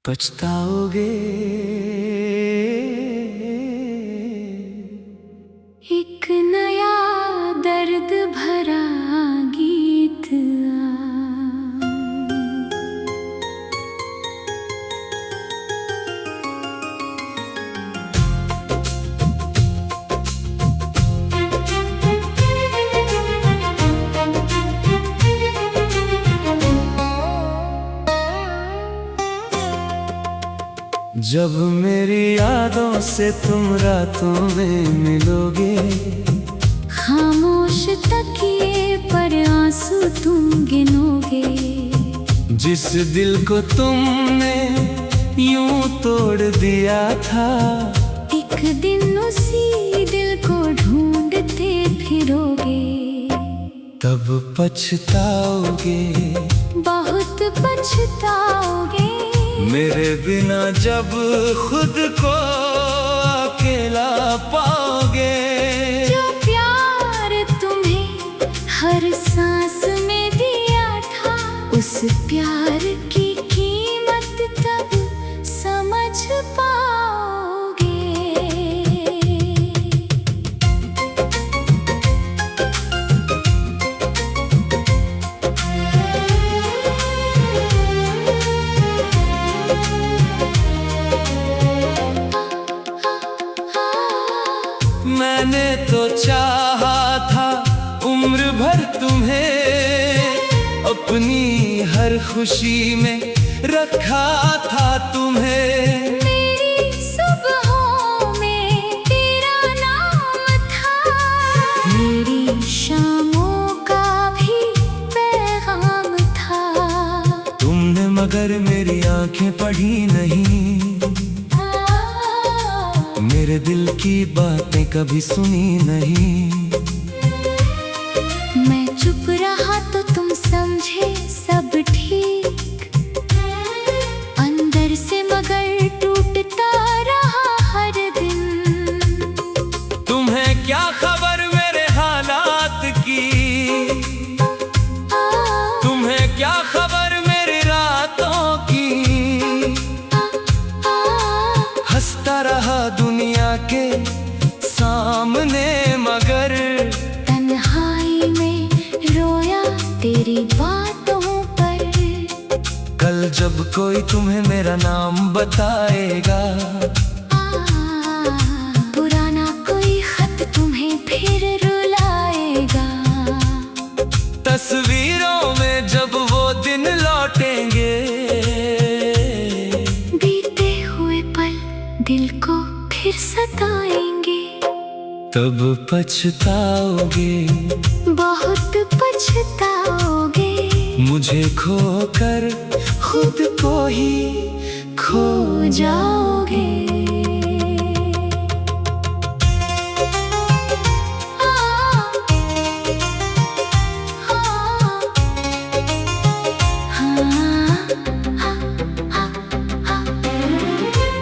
पछताओगे। एक नया दर्द भरा गीत जब मेरी यादों से तुम रातों में मिलोगे, खामोश तकिए पर आंसू तुम गिनोगे। जिस दिल को तुमने यूं तोड़ दिया था, एक दिन उसी दिल को ढूंढते फिरोगे। तब पछताओगे, बहुत पछताओगे। मेरे बिना जब खुद को अकेला पाओगे। जो प्यार तुम्हें हर सांस में दिया था, उस प्यार की कीमत तब समझ पाओगे। मैंने तो चाहा था उम्र भर तुम्हें, अपनी हर खुशी में रखा था तुम्हें। मेरी सुबहों में तेरा नाम था, मेरी शामों का भी पैगाम था। तुमने मगर मेरी आंखें पढ़ी नहीं, मेरे दिल की बातें कभी सुनी नहीं। मैं चुप रहा तो तुम समझे सब ठीक, अंदर से मगर टूटता रहा हर दिन। तुम्हें क्या खबर मेरे हालात की, तुम्हें क्या खबर मेरी रातों की। हंसता रहा दुनिया के सामने मगर तन्हाई में रोया तेरी बातों पर। कल जब कोई तुम्हें मेरा नाम बताएगा, पुराना कोई खत तुम्हें फिर रुलाएगा। तस्वीरों में जब वो दिन लौटेंगे, बीते हुए पल दिल को फिर सताएंगे। तब पछताओगे, बहुत पछताओगे। मुझे खोकर खुद को ही खो जाओगे।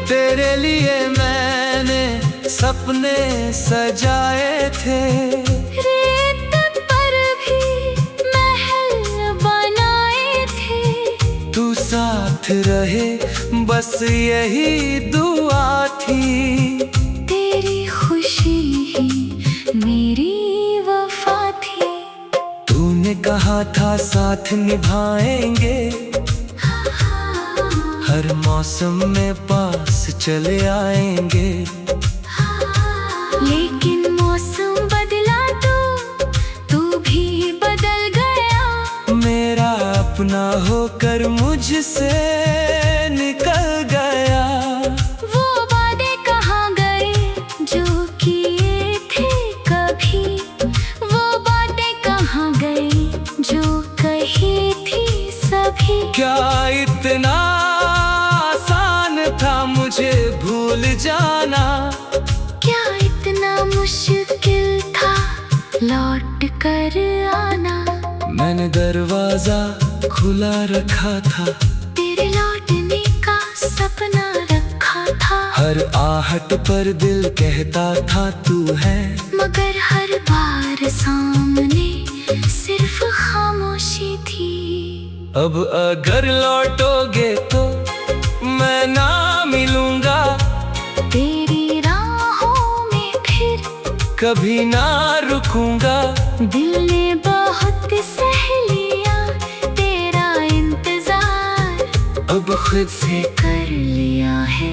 तेरे लिए मैंने सपने सजाए थे, रेत पर भी महल बनाए थे। तू साथ रहे बस यही दुआ थी। तेरी खुशी ही मेरी वफा थी। तूने कहा था साथ निभाएंगे, हर मौसम में पास चले आएंगे। लेकिन मौसम बदला तो तू भी बदल गया। मेरा अपना होकर मुझसे निकल गया। वो वादे कहाँ गए जो किए थे कभी, वो बातें कहाँ गई जो कही थी सभी। क्या इतना आसान था मुझे भूल जाना, क्या इतना मुश्किल था लौट कर आना। मैंने दरवाजा खुला रखा था, तेरे लौटने का सपना रखा था। हर आहट पर दिल कहता था तू है, मगर हर बार सामने सिर्फ खामोशी थी। अब अगर लौटोगे तो मैं कभी ना रुकूंगा। दिल ने बहुत सह लिया तेरा इंतजार, अब खुद से कर लिया है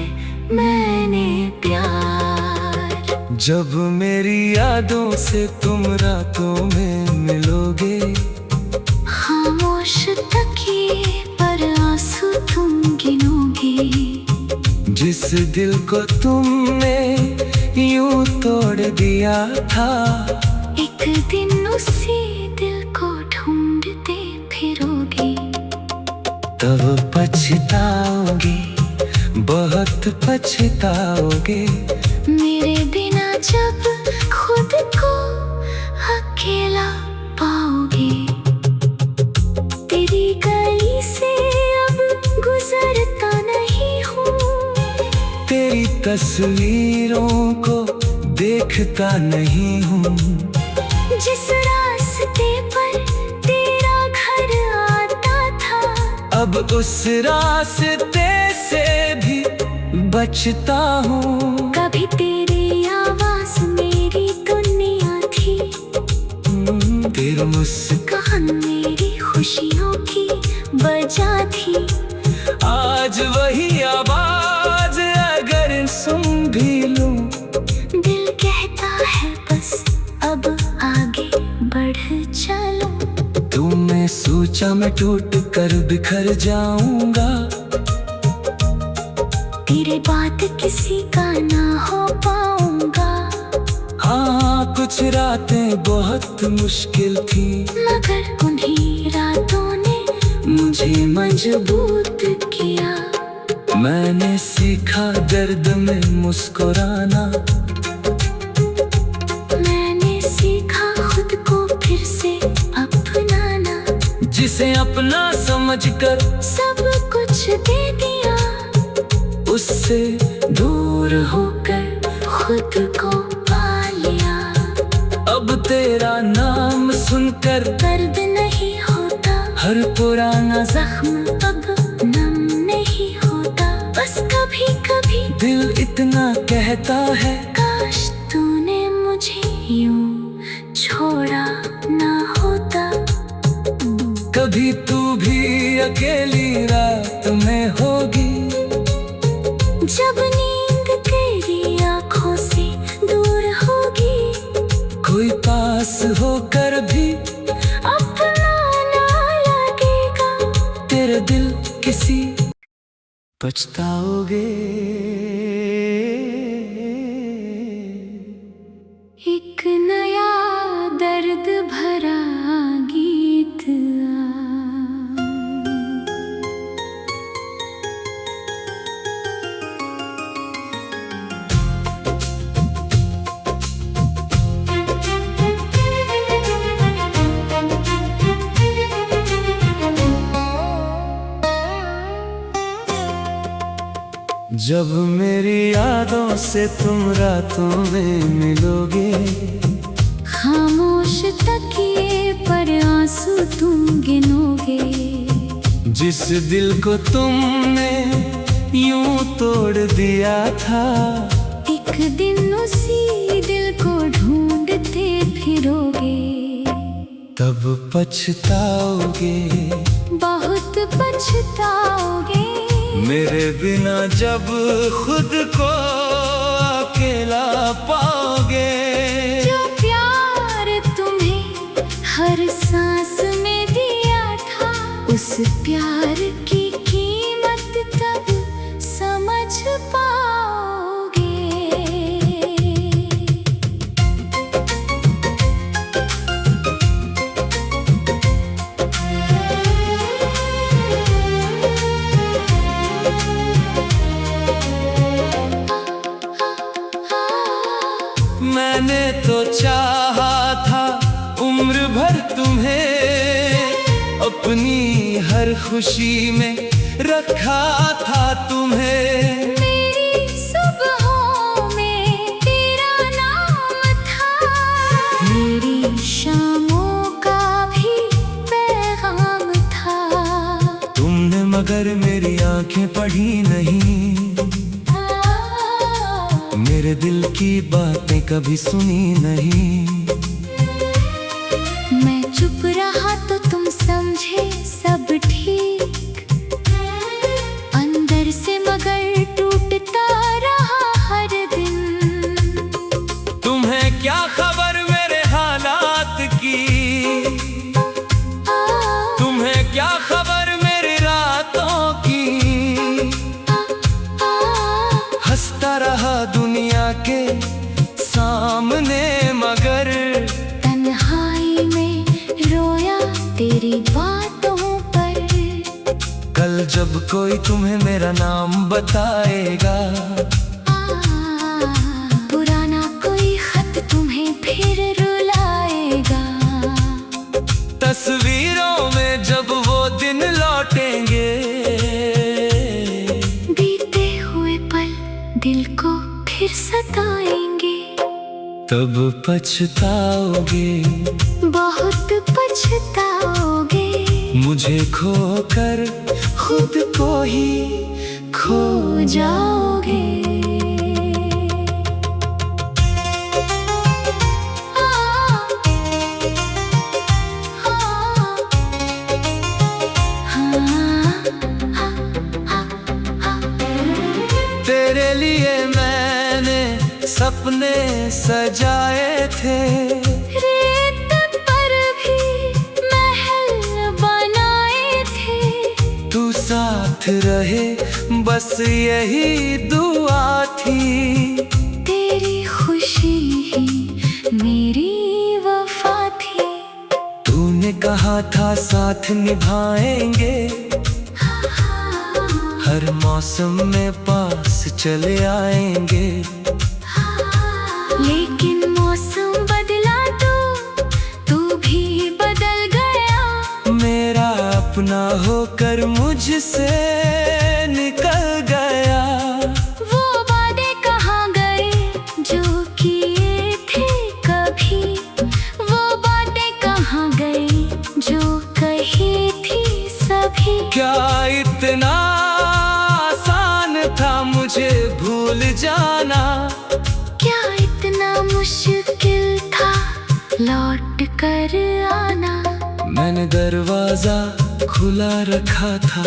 मैंने प्यार। जब मेरी यादों से तुम रातों में मिलोगे, खामोश तकिए पर आंसू तुम गिनोगे। जिस दिल को तुमने यूं तोड़ दिया था, एक दिन उसी दिल को ढूंढते फिरोगे। तब पछताओगे, बहुत पछताओगे। मेरे बिना जब खुद को अकेला पाओगे। तेरी गली से अब गुजरता नहीं हूँ, तेरी तस्वीरों को देखता नहीं हूँ। जिस रास्ते पर तेरा घर आता था, अब उस रास्ते से भी बचता हूँ। कभी तेरी आवाज मेरी दुनिया थी, तेरी मुस्कान मेरी खुशियों की वजह थी। आज वही आवाज अगर सुन भी लूं, दिल कहता है बस अब आगे बढ़ चलो। तुमने सोचा मैं टूट कर बिखर जाऊंगा, तेरे बाद किसी का ना हो पाऊंगा। हाँ, कुछ रातें बहुत मुश्किल थी, मगर उन्हीं रातों ने मुझे मजबूत किया। मैंने सीखा दर्द में मुस्कुराना, मैंने सीखा खुद को फिर से अपनाना। जिसे अपना समझकर सब कुछ दे दिया, उससे दूर होकर खुद को पा लिया। अब तेरा नाम सुनकर दर्द नहीं होता, हर पुराना जख्म अब नम नहीं होता। बस कभी कभी दिल इतना कहता है, काश तूने मुझे यूं छोड़ा ना होता। कभी तू भी अकेली रात में होगी, जब नींद तेरी आंखों से दूर होगी। कोई पास होकर भी अपना ना लगेगा, तेरे दिल किसी पछताओगे। एक नया दर्द भरा गीत जब मेरी यादों से तुम रातों में मिलोगे, खामोश तकिए पर आंसू तुम गिनोगे। जिस दिल को तुमने यूं तोड़ दिया था, एक दिन उसी दिल को ढूंढते फिरोगे। तब पछताओगे, बहुत पछताओगे। मेरे बिना जब खुद को अकेला पाओगे। जो प्यार तुम्हें हर सांस में दिया था, उस प्यार की कीमत तब समझ पाओगे। मैंने तो चाहा था उम्र भर तुम्हें, अपनी हर खुशी में रखा था तुम्हें। मेरी सुबहों में तेरा नाम था, मेरी शामों का भी पैगाम था। तुमने मगर मेरी आंखें पढ़ी नहीं, मेरे दिल की बातें कभी सुनी नहीं। मैं चुप रहा तो तुम समझे सब ठीक, अंदर से मगर टूटता रहा हर दिन। तुम्हें क्या खबर मेरे हालात की, तुम्हें क्या खबर मेरी रातों की। हंसता रहा दुनिया के सामने मगर तन्हाई में रोया तेरी बातों पर। कल जब कोई तुम्हें मेरा नाम बताएगा, पुराना कोई खत तुम्हें फिर रुलाएगा। तस्वीरों में जब वो दिन लौटेंगे, बीते हुए पल दिल को फिर सताएंगे। तब पछताओगे, बहुत पछताओगे। मुझे खोकर खुद को ही खो जाओगे। तेरे लिए मैंने सपने सजाए थे, रेत पर भी महल बनाए थे। तू साथ रहे बस यही दुआ थी। तेरी खुशी ही मेरी वफा थी। तूने कहा था साथ निभाएंगे, हर मौसम में पास चले आएंगे। लेकिन मौसम बदला तो तू भी बदल गया। मेरा अपना होकर मुझसे निकल गया। वो वादे कहाँ गए जो किए थे कभी, वो बातें कहाँ गई जो कही थी सभी। क्या इतना आसान था मुझे भूल जाना, क्या इतना मुश्किल था लौट कर आना। मैंने दरवाजा खुला रखा था,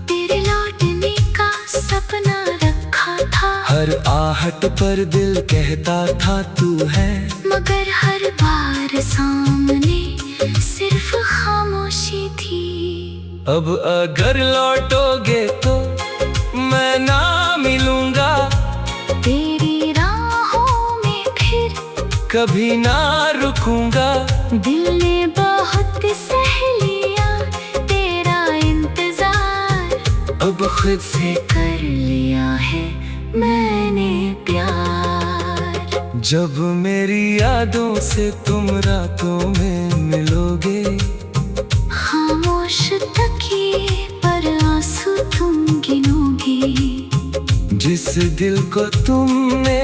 तेरे लौटने का सपना रखा था। हर आहट पर दिल कहता था तू है, मगर हर बार सामने सिर्फ खामोशी थी। अब अगर लौटोगे तो मैं ना मिलूंगा, तेरी राहों में फिर कभी ना रुकूंगा। दिल ने बहुत सह लिया तेरा इंतजार, अब खुद से कर लिया है मैंने प्यार। जब मेरी यादों से तुम रातों में मिलोगे, खामोश तकिए पर आंसू तुम गिनोगे। जिस दिल को तुमने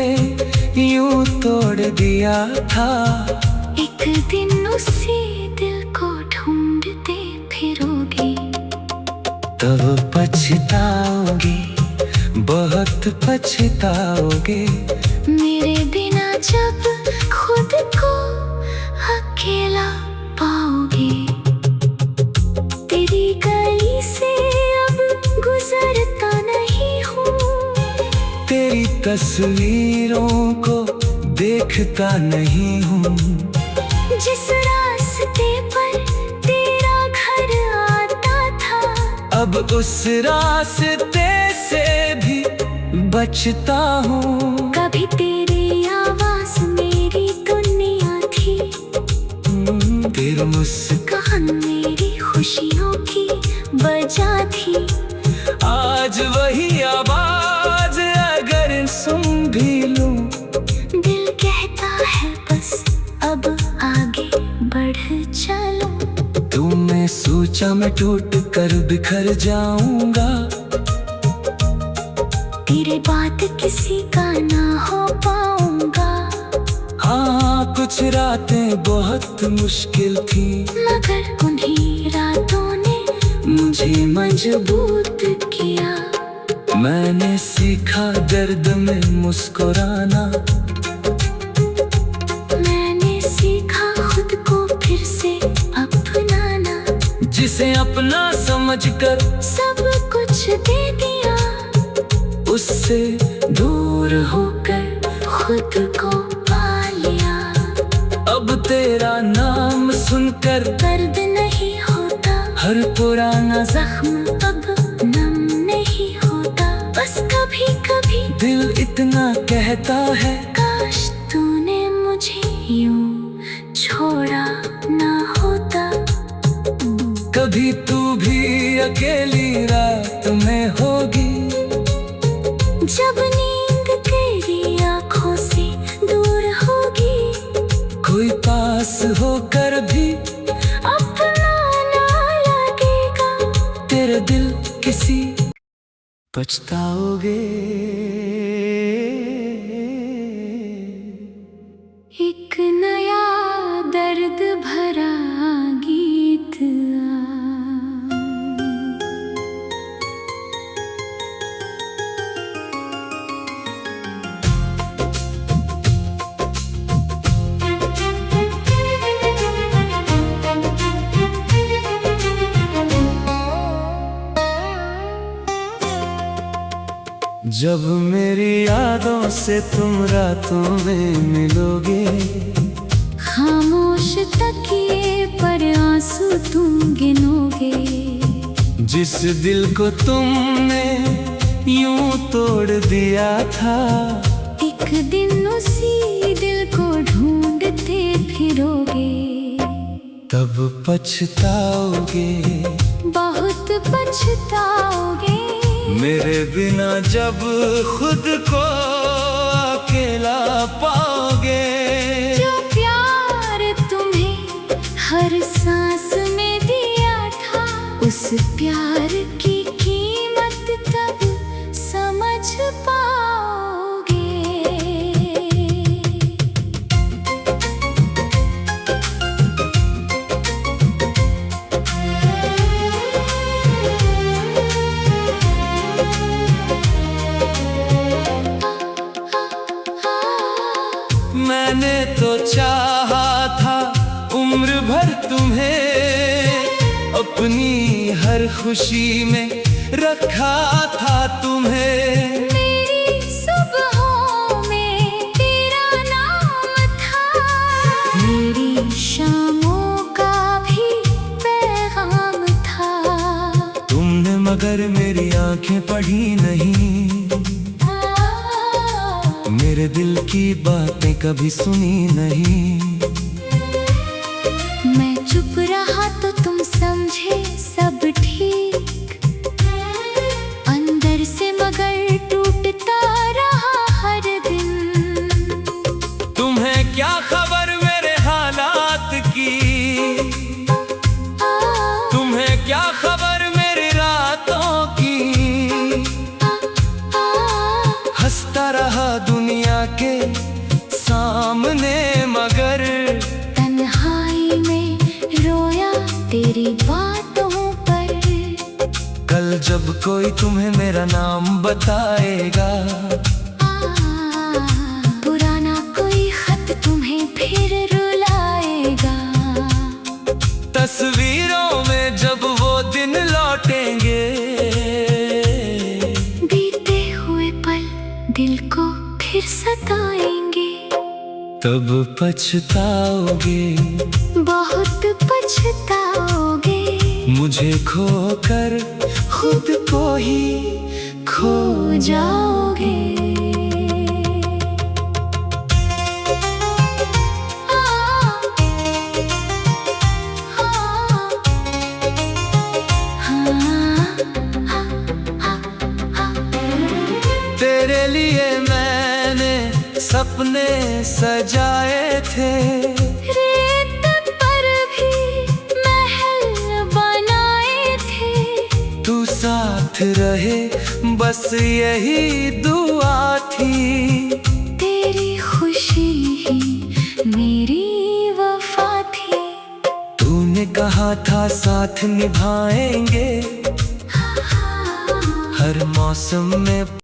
यूं तोड़ दिया था, एक दिन उसी दिल को ढूंढते फिरोगे। तब पछताओगे, बहुत पछताओगे। मेरे बिना जब खुद को अकेला पाओगे। तेरी गली से अब गुजरता नहीं हूँ, तेरी तस्वीरों को देखता नहीं हूँ। जिस रास्ते पर तेरा घर आता था, अब उस रास्ते से भी बचता हूँ। कभी तेरी आवाज मेरी दुनिया थी, तेरी मुस्कान मेरी खुशियों की वजह थी। आज वही आवाज अगर सुन भी लूं, दिल कहता है बस अब आगे बढ़ चलो। तुमने सोचा मैं टूट कर बिखर जाऊंगा, तेरे बात किसी का ना हो पाऊंगा। हाँ कुछ रातें बहुत मुश्किल थी, मगर उन्हीं रातों ने मुझे मजबूत किया। मैंने सीखा दर्द में मुस्कुराना, मैंने सीखा खुद को फिर से अपनाना। जिसे अपना समझकर सब कुछ दे दिया, उससे दूर होकर खुद को पा लिया। अब तेरा नाम सुनकर दर्द नहीं होता, हर पुराना जख्म अब नम नहीं होता। बस कभी कभी दिल इतना कहता है, काश तूने मुझे यूं छोड़ा ना होता। कभी तू भी अकेली रात में होगी, जब नींद तेरी आंखों से दूर होगी। कोई पास होकर भी अपना ना लगेगा, तेरे दिल किसी पछताओगे। एक नया दर्द भरा गीत जब मेरी यादों से तुम रातों में मिलोगे, खामोश तकिए पर आंसू तुम गिनोगे। जिस दिल को तुमने यूं तोड़ दिया था, एक दिन उसी दिल को ढूंढते फिरोगे। तब पछताओगे, बहुत पछताओगे। मेरे बिना जब खुद को अकेला पाओगे। जो प्यार तुम्हें हर सांस में दिया था, उस प्यार की कीमत तब समझ पाओगे। मैंने तो चाहा था उम्र भर तुम्हें, अपनी हर खुशी में रखा था तुम्हें। मेरी सुबहों में तेरा नाम था, मेरी शामों का भी पैगाम था। तुमने मगर मेरी आंखें पढ़ी नहीं, मेरे दिल की बातें कभी सुनी नहीं। मैं चुप रहा तो तुम समझे सब ठीक, अंदर से मगर टूटता रहा हर दिन। तुम्हें क्या खबर मेरे हालात की, तुम्हें क्या खबर मेरी रातों की। हंसता रहा दुनिया के सामने मगर तन्हाई में रोया तेरी बातों पर। कल जब कोई तुम्हें मेरा नाम बताएगा, पुराना कोई खत तुम्हें फिर रुलाएगा। तस्वीरों में जब वो दिन लौटेंगे, बीते हुए पल दिल को फिर सताएंगे। तब पछताओगे, बहुत पछताओगे। मुझे खोकर खुद को ही खो जाओगे। तेरे लिए मैंने सपने सजाए थे, रेत पर भी महल बनाए थे। तू साथ रहे बस यही दुआ थी। तेरी खुशी ही मेरी वफा थी। तूने कहा था साथ निभाएंगे, हर मौसम में